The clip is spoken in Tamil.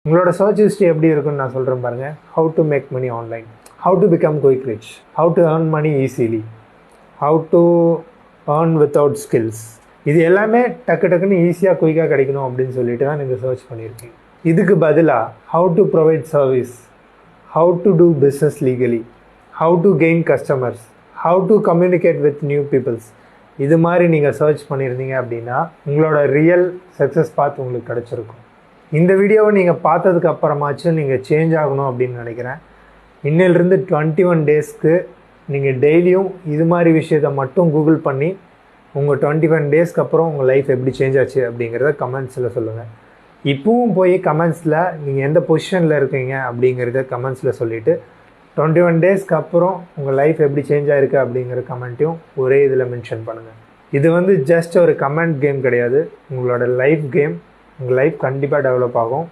உங்களோட சர்ச் ஹிஸ்ட்ரி எப்படி இருக்குன்னு நான் சொல்கிறேன் பாருங்கள். How to make money online, how to become quick rich, how to earn money easily, how to earn without skills. இது எல்லாமே டக்குன்னு ஈஸியாக குயிக்காக கிடைக்கணும் அப்படின்னு சொல்லிட்டு தான் நீங்கள் சர்ச் பண்ணியிருக்கீங்க. இதுக்கு பதிலாக how to provide service, how to do business legally, how to gain customers, how to communicate with new peoples, இது மாதிரி நீங்கள் சர்ச் பண்ணியிருந்தீங்க அப்படின்னா உங்களோட ரியல் சக்ஸஸ் பாத் உங்களுக்கு கிடச்சிருக்கும். இந்த வீடியோவை நீங்கள் பார்த்ததுக்கு அப்புறமாச்சும் நீங்கள் சேஞ்ச் ஆகணும் அப்படின்னு நினைக்கிறேன். இன்னிலிருந்து 21 டேஸ்க்கு நீங்கள் டெய்லியும் இது மாதிரி விஷயத்தை மட்டும் கூகுள் பண்ணி உங்கள் 21 டேஸ்க்கு அப்புறம் உங்கள் லைஃப் எப்படி சேஞ்ச் ஆச்சு அப்படிங்கிறத கமெண்ட்ஸில் சொல்லுங்கள். இப்போவும் போய் கமெண்ட்ஸில் நீங்கள் எந்த பொசிஷனில் இருக்கீங்க அப்படிங்கிறத கமெண்ட்ஸில் சொல்லிவிட்டு 21 டேஸ்க்கு அப்புறம் உங்கள் லைஃப் எப்படி சேஞ்ச் ஆகிருக்கு அப்படிங்கிற கமெண்ட்டையும் ஒரே இதில் மென்ஷன் பண்ணுங்கள். இது ஜஸ்ட் ஒரு கமெண்ட் கேம் கிடையாது, உங்களோட லைஃப் கேம். உங்கள் லைஃப் கண்டிப்பாக டெவலப் ஆகும்.